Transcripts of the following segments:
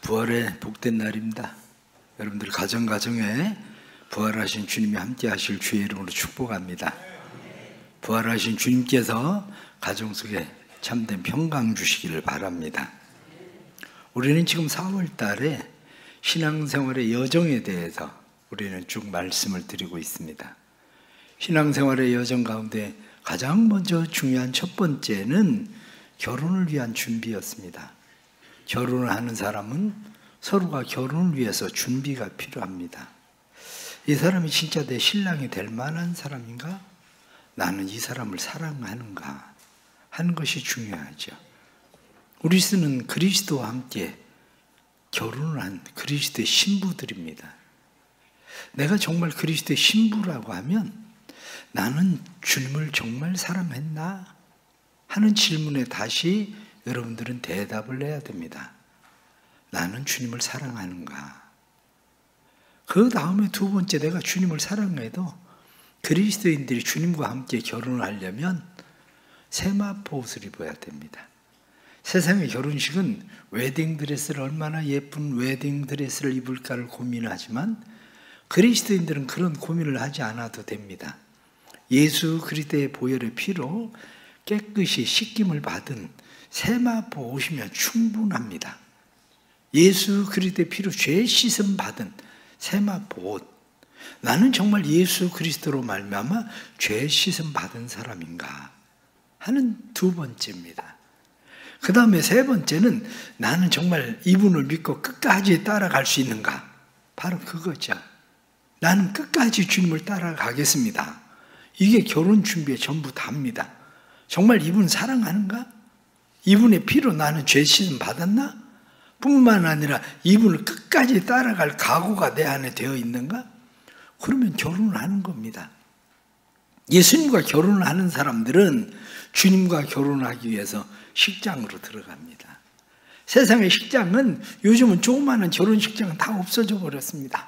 부활의 복된 날입니다. 여러분들 가정에 부활하신 주님이 함께 하실 주의 이름으로 축복합니다. 부활하신 주님께서 가정 속에 참된 평강 주시기를 바랍니다. 우리는 지금 4월 달에 신앙생활의 여정에 대해서 우리는 쭉 말씀을 드리고 있습니다. 신앙생활의 여정 가운데 가장 먼저 중요한 첫 번째는 결혼을 위한 준비였습니다. 결혼을 하는 사람은 서로가 결혼을 위해서 준비가 필요합니다. 이 사람이 진짜 내 신랑이 될 만한 사람인가? 나는 이 사람을 사랑하는가? 하는 것이 중요하죠. 우리는 그리스도와 함께 결혼을 한 그리스도의 신부들입니다. 내가 정말 그리스도의 신부라고 하면 나는 주님을 정말 사랑했나? 하는 질문에 다시 여러분들은 대답을 해야 됩니다. 나는 주님을 사랑하는가? 그 다음에 두 번째, 내가 주님을 사랑해도 그리스도인들이 주님과 함께 결혼을 하려면 세마포 옷을 입어야 됩니다. 세상의 결혼식은 웨딩드레스를 얼마나 예쁜 웨딩드레스를 입을까를 고민하지만 그리스도인들은 그런 고민을 하지 않아도 됩니다. 예수 그리스도의 보혈의 피로 깨끗이 씻김을 받은 세마포 옷이면 충분합니다. 예수 그리스도의 피로 죄 씻음 받은 세마포 옷. 나는 정말 예수 그리스도로 말미암아 죄 씻음 받은 사람인가 하는 두 번째입니다. 그 다음에 세 번째는 나는 정말 이분을 믿고 끝까지 따라갈 수 있는가? 바로 그거죠. 나는 끝까지 주님을 따라가겠습니다. 이게 결혼 준비의 전부 다입니다. 정말 이분 사랑하는가? 이분의 피로 나는 죄 씻음 받았나? 뿐만 아니라 이분을 끝까지 따라갈 각오가 내 안에 되어 있는가? 그러면 결혼을 하는 겁니다. 예수님과 결혼을 하는 사람들은 주님과 결혼하기 위해서 식장으로 들어갑니다. 세상의 식장은 요즘은 조그마한 결혼식장은 다 없어져 버렸습니다.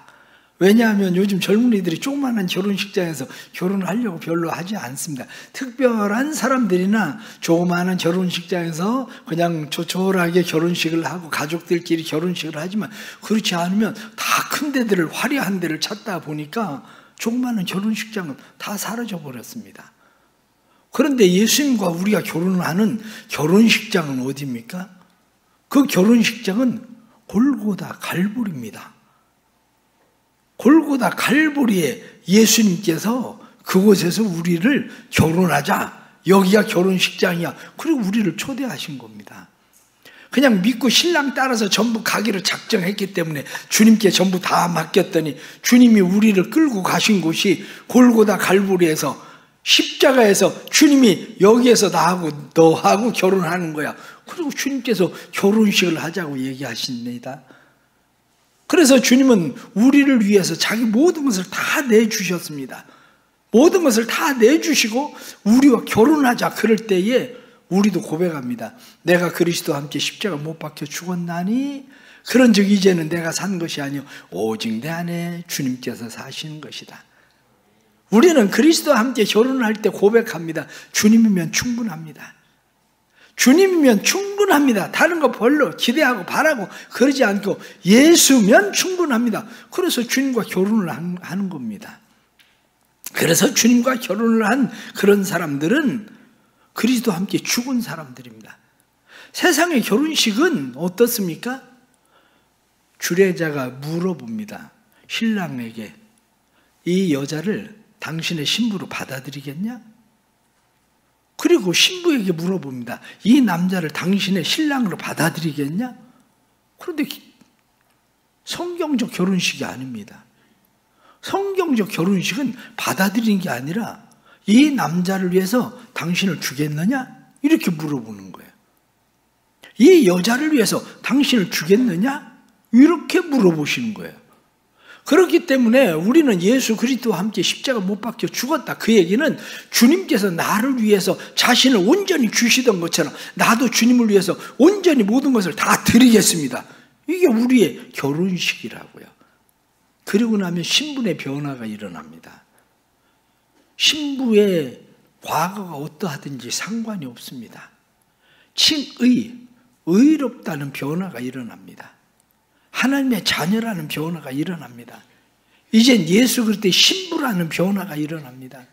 왜냐하면 요즘 젊은이들이 조그마한 결혼식장에서 결혼을 하려고 별로 하지 않습니다. 특별한 사람들이나 조그마한 결혼식장에서 그냥 조촐하게 결혼식을 하고 가족들끼리 결혼식을 하지만 그렇지 않으면 다 큰 데들을 화려한 데를 찾다 보니까 조그마한 결혼식장은 다 사라져 버렸습니다. 그런데 예수님과 우리가 결혼을 하는 결혼식장은 어디입니까? 그 결혼식장은 골고다 갈보리입니다. 골고다 갈보리에 예수님께서 그곳에서 우리를 결혼하자. 여기가 결혼식장이야. 그리고 우리를 초대하신 겁니다. 그냥 믿고 신랑 따라서 전부 가기로 작정했기 때문에 주님께 전부 다 맡겼더니 주님이 우리를 끌고 가신 곳이 골고다 갈보리에서 십자가에서 주님이 여기에서 나하고 너하고 결혼하는 거야. 그리고 주님께서 결혼식을 하자고 얘기하십니다. 그래서 주님은 우리를 위해서 자기 모든 것을 다 내주셨습니다. 모든 것을 다 내주시고 우리와 결혼하자 그럴 때에 우리도 고백합니다. 내가 그리스도와 함께 십자가 못 박혀 죽었나니 그런즉 이제는 내가 산 것이 아니요 오직 내 안에 주님께서 사시는 것이다. 우리는 그리스도와 함께 결혼을 할 때 고백합니다. 주님이면 충분합니다. 주님이면 충분합니다. 다른 거 별로 기대하고 바라고 그러지 않고 예수면 충분합니다. 그래서 주님과 결혼을 하는 겁니다. 그래서 주님과 결혼을 한 그런 사람들은 그리스도와 함께 죽은 사람들입니다. 세상의 결혼식은 어떻습니까? 주례자가 물어봅니다. 신랑에게 이 여자를 당신의 신부로 받아들이겠냐? 그리고 신부에게 물어봅니다. 이 남자를 당신의 신랑으로 받아들이겠냐? 그런데 성경적 결혼식이 아닙니다. 성경적 결혼식은 받아들이는 게 아니라 이 남자를 위해서 당신을 주겠느냐? 이렇게 물어보는 거예요. 이 여자를 위해서 당신을 주겠느냐? 이렇게 물어보시는 거예요. 그렇기 때문에 우리는 예수 그리스도와 함께 십자가 못 박혀 죽었다. 그 얘기는 주님께서 나를 위해서 자신을 온전히 주시던 것처럼 나도 주님을 위해서 온전히 모든 것을 다 드리겠습니다. 이게 우리의 결혼식이라고요. 그리고 나면 신분의 변화가 일어납니다. 신부의 과거가 어떠하든지 상관이 없습니다. 칭의, 의롭다는 변화가 일어납니다. 하나님의 자녀라는 변화가 일어납니다. 이젠 예수 그리스도의 신부라는 변화가 일어납니다.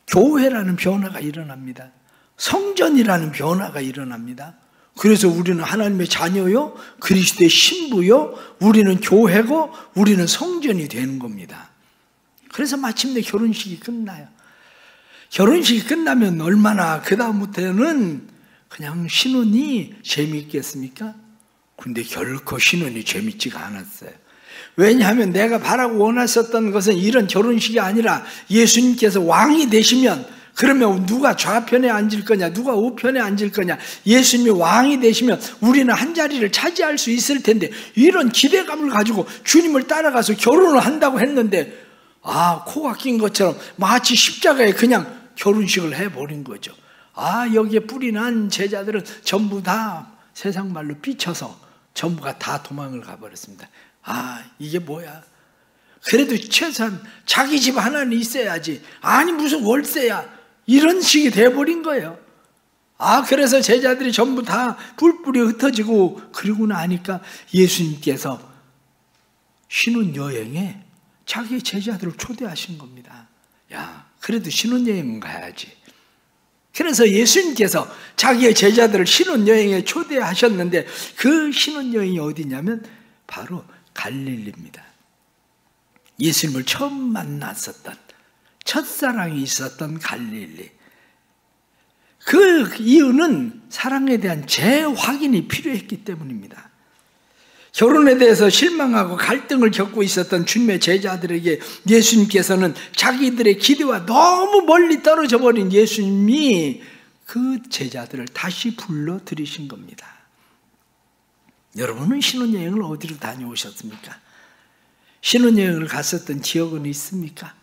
교회라는 변화가 일어납니다. 성전이라는 변화가 일어납니다. 그래서 우리는 하나님의 자녀요, 그리스도의 신부요, 우리는 교회고 우리는 성전이 되는 겁니다. 그래서 마침내 결혼식이 끝나요. 결혼식이 끝나면 얼마나 그 다음부터는 그냥 신혼이 재미있겠습니까? 근데 결코 신혼이 재밌지가 않았어요. 왜냐하면 내가 바라고 원했었던 것은 이런 결혼식이 아니라 예수님께서 왕이 되시면 그러면 누가 좌편에 앉을 거냐, 누가 우편에 앉을 거냐, 예수님이 왕이 되시면 우리는 한 자리를 차지할 수 있을 텐데, 이런 기대감을 가지고 주님을 따라가서 결혼을 한다고 했는데, 코가 낀 것처럼 마치 십자가에 그냥 결혼식을 해버린 거죠. 여기에 뿌리 난 제자들은 전부 다 세상 말로 삐쳐서 전부가 다 도망을 가버렸습니다. 이게 뭐야? 그래도 최소한 자기 집 하나는 있어야지. 아니 무슨 월세야. 이런 식이 돼버린 거예요. 그래서 제자들이 전부 다 뿔뿔이 흩어지고, 그러고 나니까 예수님께서 신혼여행에 자기 제자들을 초대하신 겁니다. 그래도 신혼여행은 가야지. 그래서 예수님께서 자기의 제자들을 신혼여행에 초대하셨는데, 그 신혼여행이 어디냐면 바로 갈릴리입니다. 예수님을 처음 만났었던, 첫사랑이 있었던 갈릴리. 그 이유는 사랑에 대한 재확인이 필요했기 때문입니다. 결혼에 대해서 실망하고 갈등을 겪고 있었던 주님의 제자들에게 예수님께서는 자기들의 기대와 너무 멀리 떨어져 버린 예수님이 그 제자들을 다시 불러들이신 겁니다. 여러분은 신혼여행을 어디로 다녀오셨습니까? 신혼여행을 갔었던 지역은 있습니까?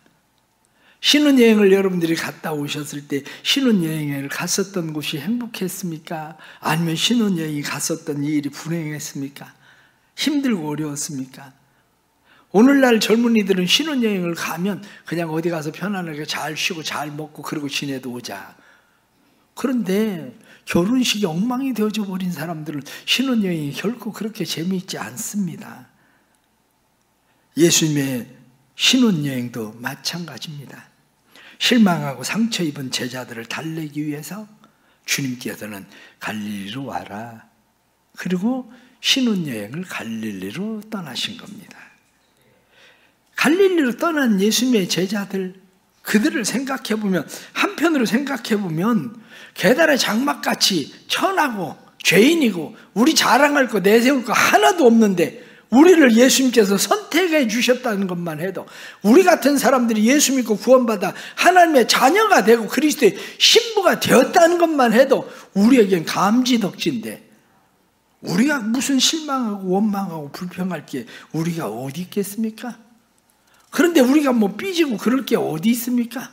신혼여행을 여러분들이 갔다 오셨을 때 신혼여행을 갔었던 곳이 행복했습니까? 아니면 신혼여행이 갔었던 이 일이 불행했습니까? 힘들고 어려웠습니까? 오늘날 젊은이들은 신혼여행을 가면 그냥 어디 가서 편안하게 잘 쉬고 잘 먹고 그러고 지내도 오자. 그런데 결혼식이 엉망이 되어져 버린 사람들은 신혼여행이 결코 그렇게 재미있지 않습니다. 예수님의 신혼여행도 마찬가지입니다. 실망하고 상처 입은 제자들을 달래기 위해서 주님께서는 갈릴리로 와라. 그리고 신혼여행을 갈릴리로 떠나신 겁니다. 갈릴리로 떠난 예수님의 제자들, 그들을 생각해보면, 한편으로 생각해보면 계달의 장막같이 천하고 죄인이고 우리 자랑할 거 내세울 거 하나도 없는데 우리를 예수님께서 선택해 주셨다는 것만 해도, 우리 같은 사람들이 예수 믿고 구원받아 하나님의 자녀가 되고 그리스도의 신부가 되었다는 것만 해도 우리에겐 감지덕지인데, 우리가 무슨 실망하고 원망하고 불평할 게 우리가 어디 있겠습니까? 그런데 우리가 뭐 삐지고 그럴 게 어디 있습니까?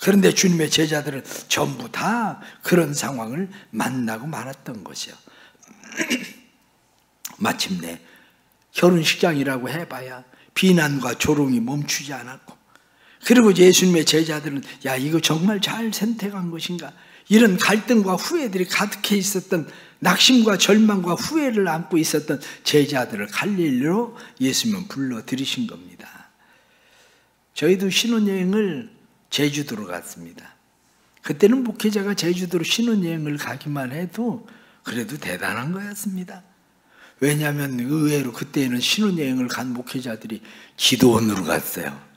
그런데 주님의 제자들은 전부 다 그런 상황을 만나고 말았던 것이요. 마침내 결혼식장이라고 해봐야 비난과 조롱이 멈추지 않았고, 그리고 예수님의 제자들은 이거 정말 잘 선택한 것인가, 이런 갈등과 후회들이 가득해 있었던, 낙심과 절망과 후회를 안고 있었던 제자들을 갈릴리로 예수님은 불러들이신 겁니다. 저희도 신혼여행을 제주도로 갔습니다. 그때는 목회자가 제주도로 신혼여행을 가기만 해도 그래도 대단한 거였습니다. 왜냐하면 의외로 그때는 신혼여행을 간 목회자들이 기도원으로 갔어요.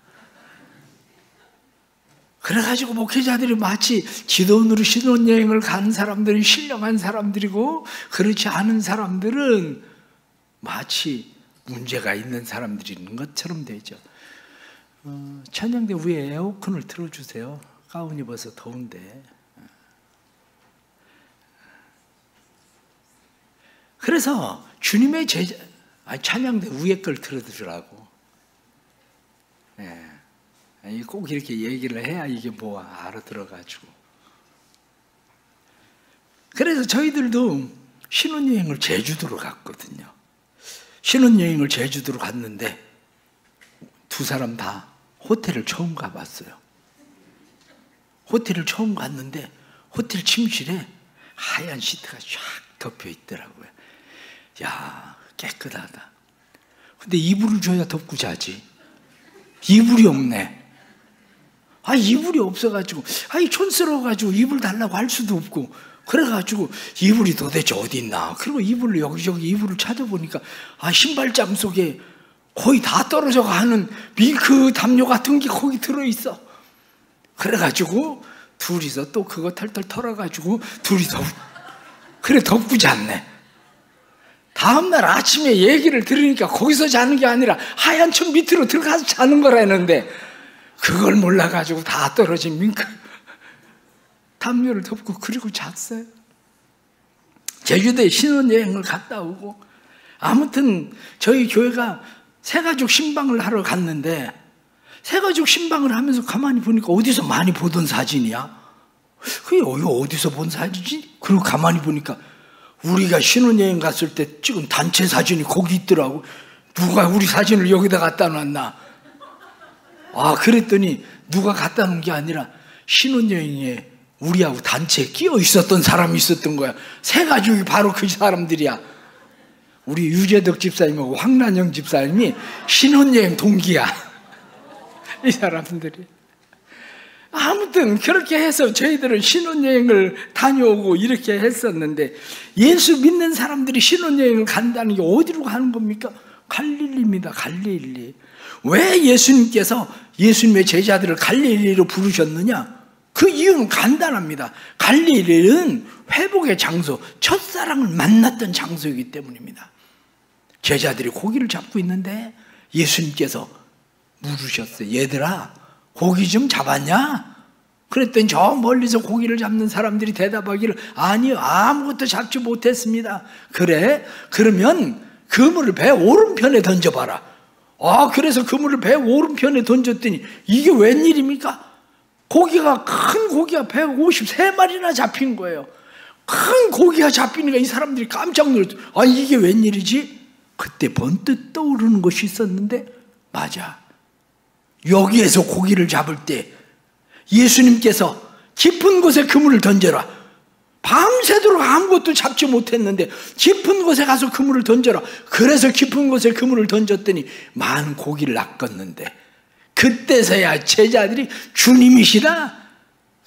그래가지고 목회자들이 마치 기도원으로 신혼여행을 간 사람들은 신령한 사람들이고, 그렇지 않은 사람들은 마치 문제가 있는 사람들이 있는 것처럼 되죠. 찬양대 위에 에어컨을 틀어주세요. 가운 입어서 더운데. 그래서 주님의 제자, 찬양대 위에 걸 틀어주라고. 꼭 이렇게 얘기를 해야 이게 뭐 알아들어가지고. 그래서 저희들도 신혼여행을 제주도로 갔거든요. 신혼여행을 제주도로 갔는데 두 사람 다 호텔을 처음 가봤어요. 호텔을 처음 갔는데 호텔 침실에 하얀 시트가 쫙 덮여 있더라고요. 깨끗하다. 근데 이불을 줘야 덮고 자지. 이불이 없네. 이불이 없어가지고, 촌스러워가지고 이불 달라고 할 수도 없고, 그래가지고 이불이 도대체 어디 있나. 그리고 이불을 여기저기 이불을 찾아보니까, 신발장 속에 거의 다 떨어져 가는 밍크 담요 같은 게 거기 들어있어. 그래가지고 둘이서 또 그거 털털 털어가지고 둘이 덮고 잤네. 다음날 아침에 얘기를 들으니까 거기서 자는 게 아니라 하얀 층 밑으로 들어가서 자는 거라는데, 그걸 몰라가지고 다 떨어진 밍크 담요를 덮고 그리고 잤어요. 제주도에 신혼여행을 갔다 오고, 아무튼 저희 교회가 새가족 신방을 하러 갔는데, 새가족 신방을 하면서 가만히 보니까 어디서 많이 보던 사진이야. 그게 어디서 본 사진이지? 그리고 가만히 보니까 우리가 신혼여행 갔을 때 찍은 단체 사진이 거기 있더라고. 누가 우리 사진을 여기다 갖다 놨나. 그랬더니 누가 갖다 놓은 게 아니라 신혼여행에 우리하고 단체에 끼어 있었던 사람이 있었던 거야. 새 가족이 바로 그 사람들이야. 우리 유재덕 집사님하고 황란영 집사님이 신혼여행 동기야. 이 사람들이. 아무튼 그렇게 해서 저희들은 신혼여행을 다녀오고 이렇게 했었는데, 예수 믿는 사람들이 신혼여행을 간다는 게 어디로 가는 겁니까? 갈릴리입니다. 갈릴리. 왜 예수님께서 예수님의 제자들을 갈릴리로 부르셨느냐? 그 이유는 간단합니다. 갈릴리는 회복의 장소, 첫사랑을 만났던 장소이기 때문입니다. 제자들이 고기를 잡고 있는데 예수님께서 물으셨어요. 얘들아, 고기 좀 잡았냐? 그랬더니 저 멀리서 고기를 잡는 사람들이 대답하기를, 아니요, 아무것도 잡지 못했습니다. 그래? 그러면 그물을 배 오른편에 던져봐라. 그래서 그물을 배 오른편에 던졌더니 이게 웬일입니까? 큰 고기가 153마리나 잡힌 거예요. 큰 고기가 잡히니까 이 사람들이 깜짝 놀랐죠. 이게 웬일이지? 그때 번뜩 떠오르는 것이 있었는데, 맞아. 여기에서 고기를 잡을 때 예수님께서 깊은 곳에 그물을 던져라. 밤새도록 아무것도 잡지 못했는데 깊은 곳에 가서 그물을 던져라. 그래서 깊은 곳에 그물을 던졌더니 많은 고기를 낚았는데, 그때서야 제자들이 주님이시다,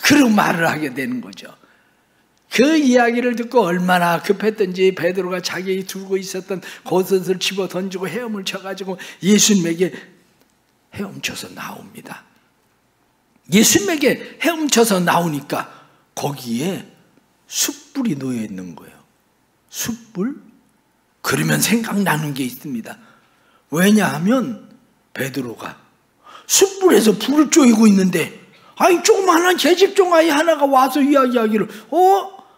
그런 말을 하게 되는 거죠. 그 이야기를 듣고 얼마나 급했던지 베드로가 자기 두고 있었던 겉옷을 집어 던지고 헤엄을 쳐가지고 예수님에게 헤엄쳐서 나옵니다. 예수님에게 헤엄쳐서 나오니까 거기에 숯불이 놓여 있는 거예요. 숯불? 그러면 생각나는 게 있습니다. 왜냐하면 베드로가 숯불에서 불을 쪼이고 있는데, 조그마한 계집종아이 하나가 와서 이야기하기를,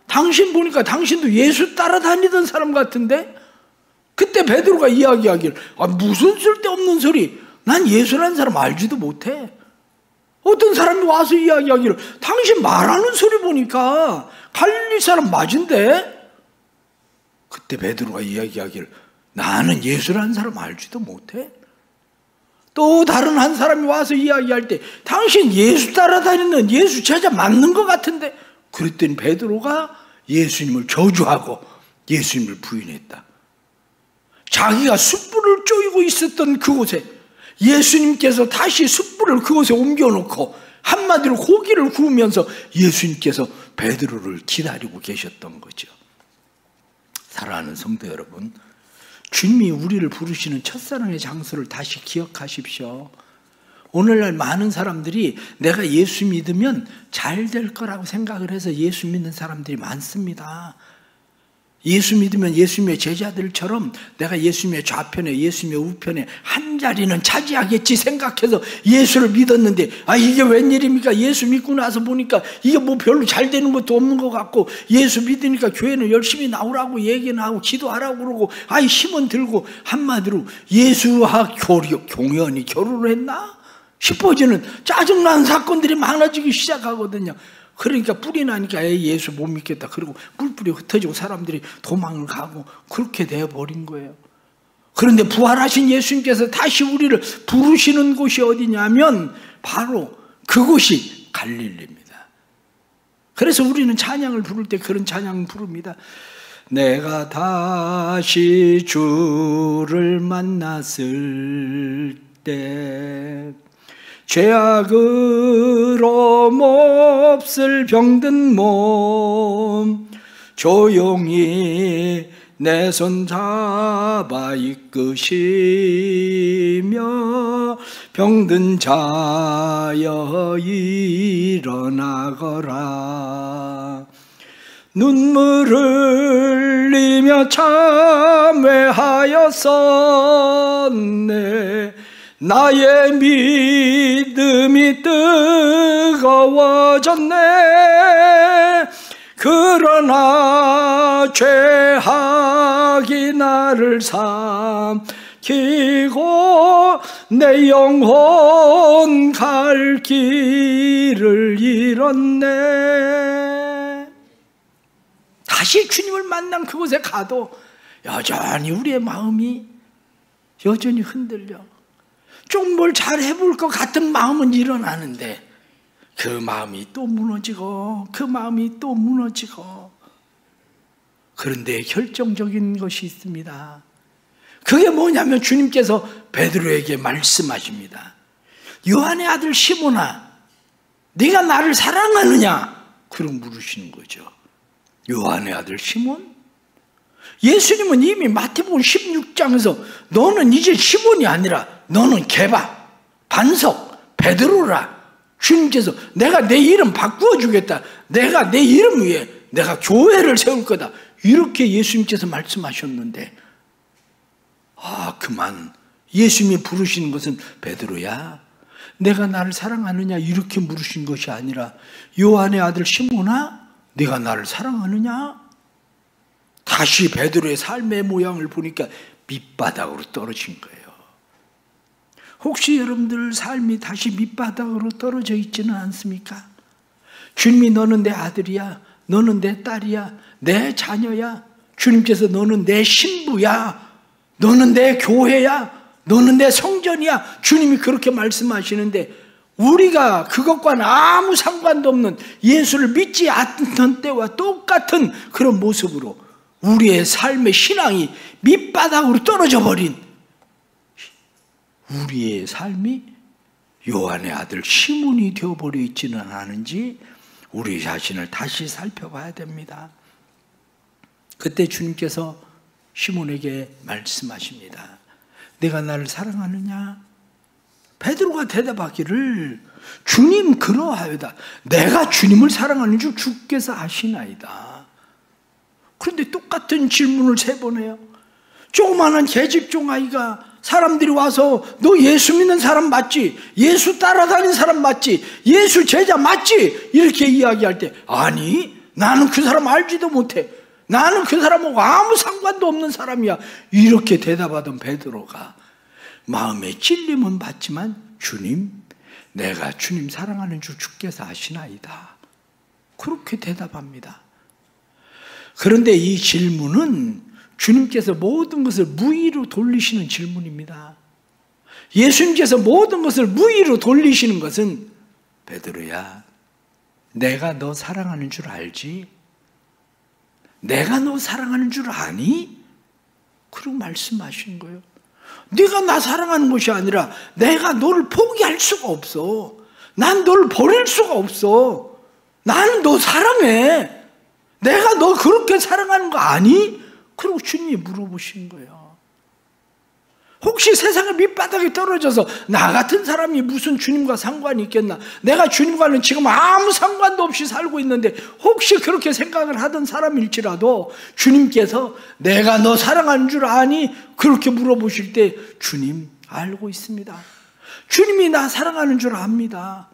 당신 보니까 당신도 예수 따라다니던 사람 같은데? 그때 베드로가 이야기하기를, 무슨 쓸데없는 소리, 난 예수라는 사람 알지도 못해. 어떤 사람이 와서 이야기하기를, 당신 말하는 소리 보니까 갈릴리 사람 맞은데? 그때 베드로가 이야기하기를, 나는 예수라는 사람 알지도 못해. 또 다른 한 사람이 와서 이야기할 때, 당신 예수 따라다니는 예수 제자 맞는 것 같은데? 그랬더니 베드로가 예수님을 저주하고 예수님을 부인했다. 자기가 숯불을 쪼이고 있었던 그곳에 예수님께서 다시 숯불을 그곳에 옮겨놓고 한마디로 고기를 구우면서 예수님께서 베드로를 기다리고 계셨던 거죠. 사랑하는 성도 여러분, 주님이 우리를 부르시는 첫사랑의 장소를 다시 기억하십시오. 오늘날 많은 사람들이 내가 예수 믿으면 잘 될 거라고 생각을 해서 예수 믿는 사람들이 많습니다. 예수 믿으면 예수님의 제자들처럼 내가 예수님의 좌편에 예수님의 우편에 한 자리는 차지하겠지 생각해서 예수를 믿었는데, 이게 웬일입니까? 예수 믿고 나서 보니까 이게 뭐 별로 잘 되는 것도 없는 것 같고, 예수 믿으니까 교회는 열심히 나오라고 얘기는 하고 기도하라고 그러고 힘은 들고, 한마디로 예수와 공연히 결혼을 했나 싶어지는 짜증나는 사건들이 많아지기 시작하거든요. 그러니까 뿔이 나니까 예수 못 믿겠다, 그리고 뿔뿔이 흩어지고 사람들이 도망을 가고 그렇게 되어버린 거예요. 그런데 부활하신 예수님께서 다시 우리를 부르시는 곳이 어디냐면 바로 그곳이 갈릴리입니다. 그래서 우리는 찬양을 부를 때 그런 찬양을 부릅니다. 내가 다시 주를 만났을 때 죄악으로 몹쓸 병든 몸 조용히 내 손 잡아 이끄시며 병든 자여 일어나거라. 눈물을 흘리며 참회하였었네. 나의 믿음이 뜨거워졌네. 그러나 죄악이 나를 삼키고 내 영혼 갈 길을 잃었네. 다시 주님을 만난 그곳에 가도 여전히 우리의 마음이 여전히 흔들려. 좀 뭘 잘 해볼 것 같은 마음은 일어나는데 그 마음이 또 무너지고 그 마음이 또 무너지고. 그런데 결정적인 것이 있습니다. 그게 뭐냐면 주님께서 베드로에게 말씀하십니다. 요한의 아들 시몬아, 네가 나를 사랑하느냐? 그러고 물으시는 거죠. 요한의 아들 시몬? 예수님은 이미 마태복음 16장에서 너는 이제 시몬이 아니라 너는 게바, 반석, 베드로라. 주님께서 내가 내 이름 바꾸어 주겠다. 내가 내 이름 위에 내가 교회를 세울 거다. 이렇게 예수님께서 말씀하셨는데, 그만. 예수님이 부르시는 것은 베드로야, 내가 나를 사랑하느냐? 이렇게 물으신 것이 아니라 요한의 아들 시몬아, 네가 나를 사랑하느냐? 다시 베드로의 삶의 모양을 보니까 밑바닥으로 떨어진 거예요. 혹시 여러분들 삶이 다시 밑바닥으로 떨어져 있지는 않습니까? 주님이 너는 내 아들이야, 너는 내 딸이야, 내 자녀야. 주님께서 너는 내 신부야, 너는 내 교회야, 너는 내 성전이야. 주님이 그렇게 말씀하시는데 우리가 그것과는 아무 상관도 없는 예수를 믿지 않던 때와 똑같은 그런 모습으로 우리의 삶의 신앙이 밑바닥으로 떨어져 버린 우리의 삶이 요한의 아들 시몬이 되어버려 있지는 않은지 우리 자신을 다시 살펴봐야 됩니다. 그때 주님께서 시몬에게 말씀하십니다. 내가 나를 사랑하느냐? 베드로가 대답하기를 주님 그러하여다. 내가 주님을 사랑하는 줄 주께서 아시나이다. 그런데 똑같은 질문을 3번 해요. 조그마한 계집종 아이가 사람들이 와서 너 예수 믿는 사람 맞지? 예수 따라다니는 사람 맞지? 예수 제자 맞지? 이렇게 이야기할 때 아니, 나는 그 사람 알지도 못해. 나는 그 사람하고 아무 상관도 없는 사람이야. 이렇게 대답하던 베드로가 마음에 찔림은 받지만 주님, 내가 주님 사랑하는 줄 주께서 아시나이다. 그렇게 대답합니다. 그런데 이 질문은 주님께서 모든 것을 무의로 돌리시는 질문입니다. 예수님께서 모든 것을 무의로 돌리시는 것은 베드로야, 내가 너 사랑하는 줄 알지? 내가 너 사랑하는 줄 아니? 그러고 말씀하시는 거예요. 네가 나 사랑하는 것이 아니라 내가 너를 포기할 수가 없어. 난 너를 버릴 수가 없어. 나는 너 사랑해. 내가 너 그렇게 사랑하는 거 아니? 그리고 주님이 물어보신 거예요. 혹시 세상의 밑바닥에 떨어져서 나 같은 사람이 무슨 주님과 상관이 있겠나? 내가 주님과는 지금 아무 상관도 없이 살고 있는데 혹시 그렇게 생각을 하던 사람일지라도 주님께서 내가 너 사랑하는 줄 아니? 그렇게 물어보실 때 주님 알고 있습니다. 주님이 나 사랑하는 줄 압니다.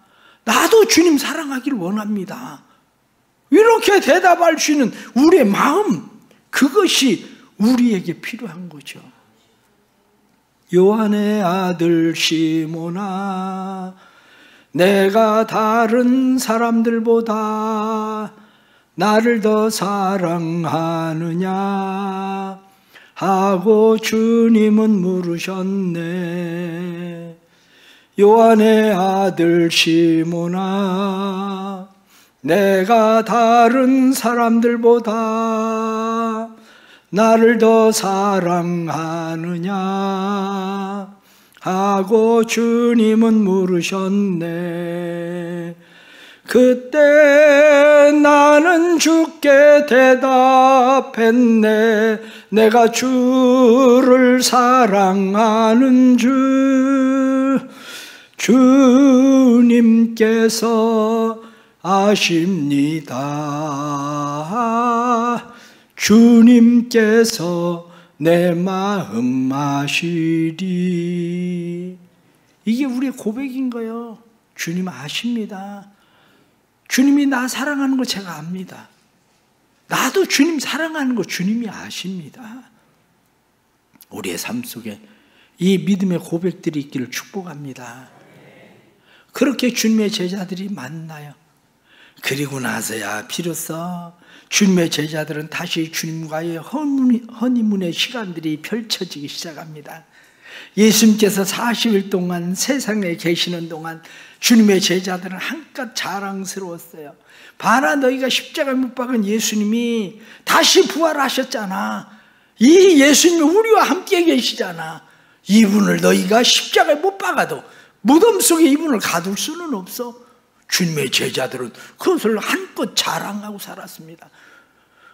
나도 주님 사랑하기를 원합니다. 이렇게 대답할 수 있는 우리의 마음, 그것이 우리에게 필요한 거죠. 요한의 아들 시몬아, 내가 다른 사람들보다 나를 더 사랑하느냐 하고 주님은 물으셨네. 요한의 아들 시몬아, 내가 다른 사람들보다 나를 더 사랑하느냐 하고 주님은 물으셨네. 그때 나는 주께 대답했네. 내가 주를 사랑하는 주, 주님께서 아십니다. 주님께서 내 마음 아시리. 이게 우리의 고백인 거예요. 주님 아십니다. 주님이 나 사랑하는 거 제가 압니다. 나도 주님 사랑하는 거 주님이 아십니다. 우리의 삶 속에 이 믿음의 고백들이 있기를 축복합니다. 그렇게 주님의 제자들이 만나요. 그리고 나서야 비로소 주님의 제자들은 다시 주님과의 허니문의 시간들이 펼쳐지기 시작합니다. 예수님께서 40일 동안 세상에 계시는 동안 주님의 제자들은 한껏 자랑스러웠어요. 봐라, 너희가 십자가에 못 박은 예수님이 다시 부활하셨잖아. 이 예수님이 우리와 함께 계시잖아. 이분을 너희가 십자가에 못 박아도 무덤 속에 이분을 가둘 수는 없어. 주님의 제자들은 그것을 한껏 자랑하고 살았습니다.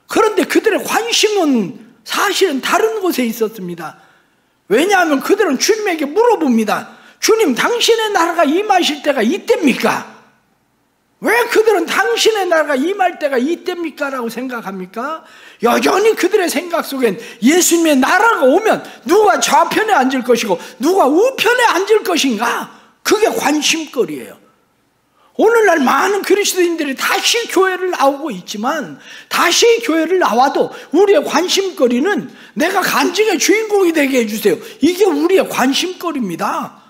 그런데 그들의 관심은 사실은 다른 곳에 있었습니다. 왜냐하면 그들은 주님에게 물어봅니다. 주님, 당신의 나라가 임하실 때가 이때입니까? 왜 그들은 당신의 나라가 임할 때가 이때입니까? 라고 생각합니까? 여전히 그들의 생각 속엔 예수님의 나라가 오면 누가 좌편에 앉을 것이고 누가 우편에 앉을 것인가? 그게 관심거리예요. 오늘날 많은 그리스도인들이 다시 교회를 나오고 있지만 다시 교회를 나와도 우리의 관심거리는 내가 간증의 주인공이 되게 해주세요. 이게 우리의 관심거리입니다.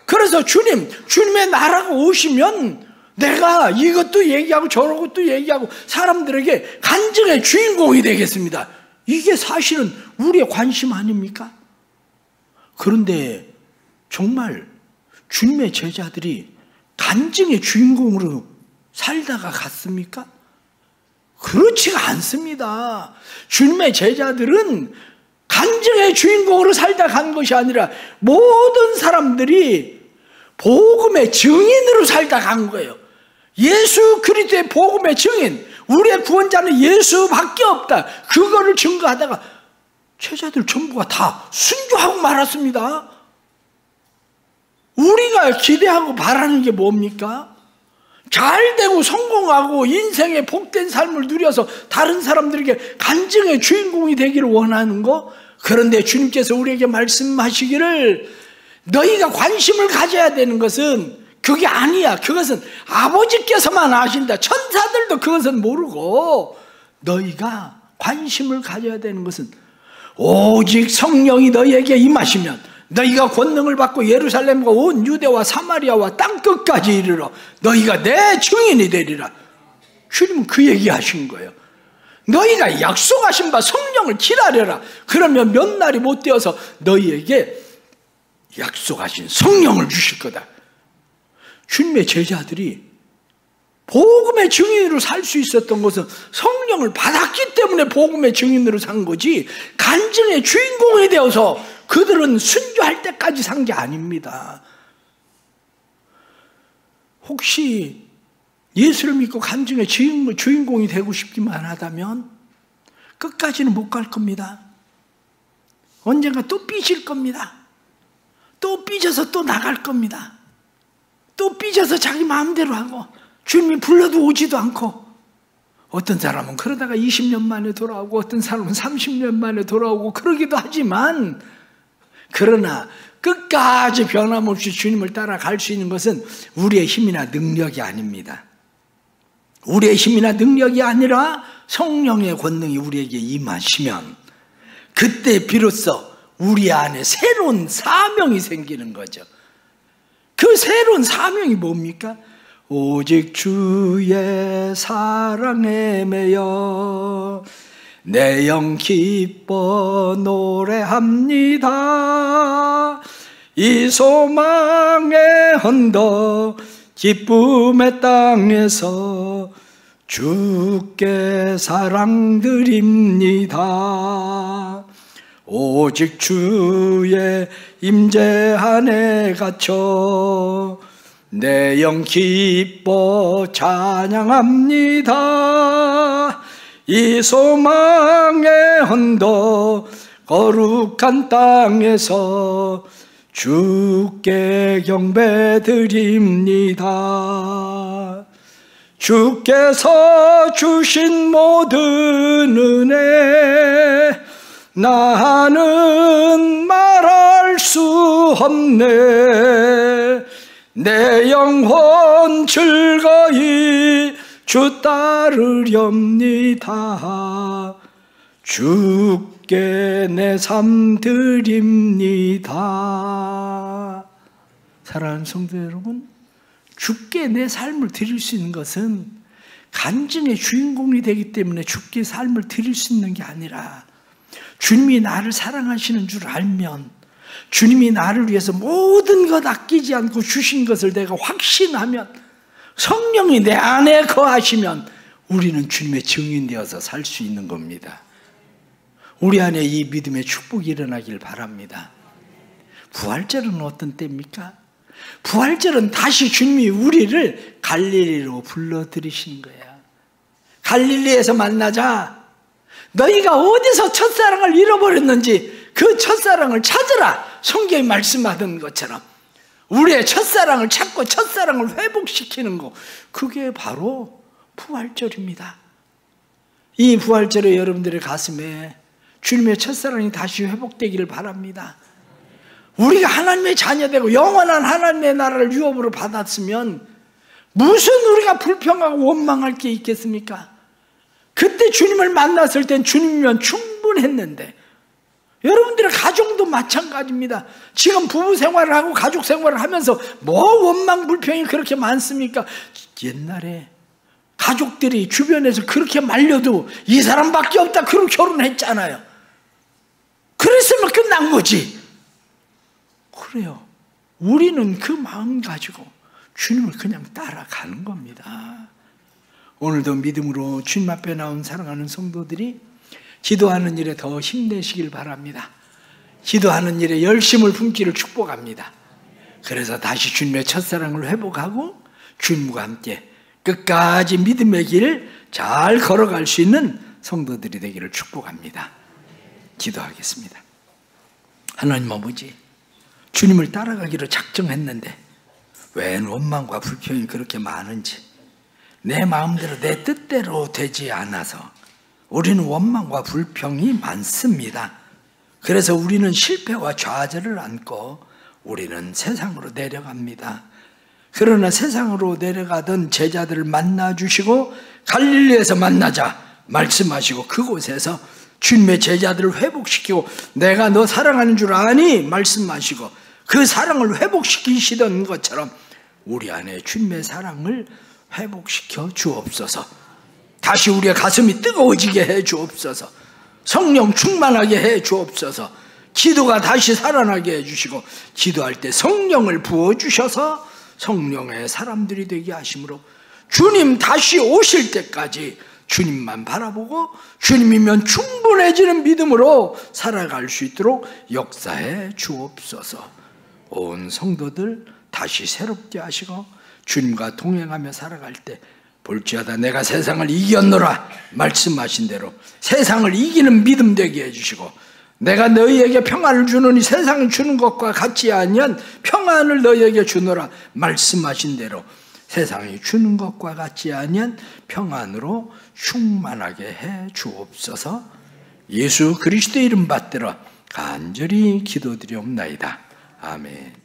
그래서 주님의 나라가 오시면 내가 이것도 얘기하고 저것도 얘기하고 사람들에게 간증의 주인공이 되겠습니다. 이게 사실은 우리의 관심 아닙니까? 그런데 정말 주님의 제자들이 간증의 주인공으로 살다가 갔습니까? 그렇지가 않습니다. 주님의 제자들은 간증의 주인공으로 살다 간 것이 아니라 모든 사람들이 복음의 증인으로 살다 간 거예요. 예수 그리스도의 복음의 증인, 우리의 구원자는 예수밖에 없다. 그거를 증거하다가 제자들 전부가 다 순교하고 말았습니다. 우리가 기대하고 바라는 게 뭡니까? 잘되고 성공하고 인생의 복된 삶을 누려서 다른 사람들에게 간증의 주인공이 되기를 원하는 거? 그런데 주님께서 우리에게 말씀하시기를 너희가 관심을 가져야 되는 것은 그게 아니야. 그것은 아버지께서만 아신다. 천사들도 그것은 모르고 너희가 관심을 가져야 되는 것은 오직 성령이 너희에게 임하시면 너희가 권능을 받고 예루살렘과 온 유대와 사마리아와 땅끝까지 이르러 너희가 내 증인이 되리라. 주님은 그 얘기하신 거예요. 너희가 약속하신 바 성령을 기다려라. 그러면 몇 날이 못 되어서 너희에게 약속하신 성령을 주실 거다. 주님의 제자들이 복음의 증인으로 살 수 있었던 것은 성령을 받았기 때문에 복음의 증인으로 산 거지 간증의 주인공이 되어서 그들은 순교할 때까지 산 게 아닙니다. 혹시 예수를 믿고 간증의 주인공이 되고 싶기만 하다면 끝까지는 못 갈 겁니다. 언젠가 또 삐질 겁니다. 또 삐져서 또 나갈 겁니다. 또 삐져서 자기 마음대로 하고 주님이 불러도 오지도 않고 어떤 사람은 그러다가 20년 만에 돌아오고 어떤 사람은 30년 만에 돌아오고 그러기도 하지만 그러나 끝까지 변함없이 주님을 따라갈 수 있는 것은 우리의 힘이나 능력이 아닙니다. 우리의 힘이나 능력이 아니라 성령의 권능이 우리에게 임하시면 그때 비로소 우리 안에 새로운 사명이 생기는 거죠. 그 새로운 사명이 뭡니까? 오직 주의 사랑에 매여 내 영 기뻐 노래합니다. 이 소망의 언덕 기쁨의 땅에서 주께 사랑드립니다. 오직 주의 임재 안에 갇혀 내 영 기뻐 찬양합니다. 이 소망의 언덕 거룩한 땅에서 주께 경배드립니다. 주께서 주신 모든 은혜 나는 말할 수 없네. 내 영혼 즐거이 주 따르렵니다. 주께 내 삶 드립니다. 사랑하는 성도 여러분, 주께 내 삶을 드릴 수 있는 것은 간증의 주인공이 되기 때문에 주께 삶을 드릴 수 있는 게 아니라 주님이 나를 사랑하시는 줄 알면, 주님이 나를 위해서 모든 것 아끼지 않고 주신 것을 내가 확신하면, 성령이 내 안에 거하시면 우리는 주님의 증인 되어서 살 수 있는 겁니다. 우리 안에 이 믿음의 축복이 일어나길 바랍니다. 부활절은 어떤 때입니까? 부활절은 다시 주님이 우리를 갈릴리로 불러들이시는 거예요. 갈릴리에서 만나자. 너희가 어디서 첫사랑을 잃어버렸는지 그 첫사랑을 찾으라. 성경이 말씀하던 것처럼 우리의 첫사랑을 찾고 첫사랑을 회복시키는 거, 그게 바로 부활절입니다. 이 부활절에 여러분들의 가슴에 주님의 첫사랑이 다시 회복되기를 바랍니다. 우리가 하나님의 자녀되고 영원한 하나님의 나라를 유업으로 받았으면 무슨 우리가 불평하고 원망할 게 있겠습니까? 그때 주님을 만났을 땐 주님이면 충분했는데, 여러분들의 가정도 마찬가지입니다. 지금 부부 생활을 하고 가족 생활을 하면서 뭐 원망 불평이 그렇게 많습니까? 옛날에 가족들이 주변에서 그렇게 말려도 이 사람밖에 없다 그럼 결혼했잖아요. 그랬으면 끝난 거지. 그래요. 우리는 그 마음 가지고 주님을 그냥 따라가는 겁니다. 오늘도 믿음으로 주님 앞에 나온 사랑하는 성도들이 기도하는 일에 더 힘내시길 바랍니다. 기도하는 일에 열심을 품기를 축복합니다. 그래서 다시 주님의 첫사랑을 회복하고 주님과 함께 끝까지 믿음의 길 잘 걸어갈 수 있는 성도들이 되기를 축복합니다. 기도하겠습니다. 하나님 아버지, 주님을 따라가기로 작정했는데 왜 원망과 불평이 그렇게 많은지, 내 마음대로 내 뜻대로 되지 않아서 우리는 원망과 불평이 많습니다. 그래서 우리는 실패와 좌절을 안고 우리는 세상으로 내려갑니다. 그러나 세상으로 내려가던 제자들을 만나주시고 갈릴리에서 만나자 말씀하시고 그곳에서 주님의 제자들을 회복시키고 내가 너 사랑하는 줄 아니 말씀하시고 그 사랑을 회복시키시던 것처럼 우리 안에 주님의 사랑을 회복시켜 주옵소서. 다시 우리의 가슴이 뜨거워지게 해 주옵소서. 성령 충만하게 해 주옵소서. 기도가 다시 살아나게 해 주시고 기도할 때 성령을 부어주셔서 성령의 사람들이 되게 하심으로 주님 다시 오실 때까지 주님만 바라보고 주님이면 충분해지는 믿음으로 살아갈 수 있도록 역사해 주옵소서. 온 성도들 다시 새롭게 하시고 주님과 동행하며 살아갈 때 볼지어다 내가 세상을 이겼노라 말씀하신 대로 세상을 이기는 믿음 되게 해주시고 내가 너희에게 평안을 주노니 세상이 주는 것과 같지 아니한 평안을 너희에게 주노라 말씀하신 대로 세상이 주는 것과 같지 아니한 평안으로 충만하게 해 주옵소서. 예수 그리스도의 이름 받들어 간절히 기도드리옵나이다. 아멘.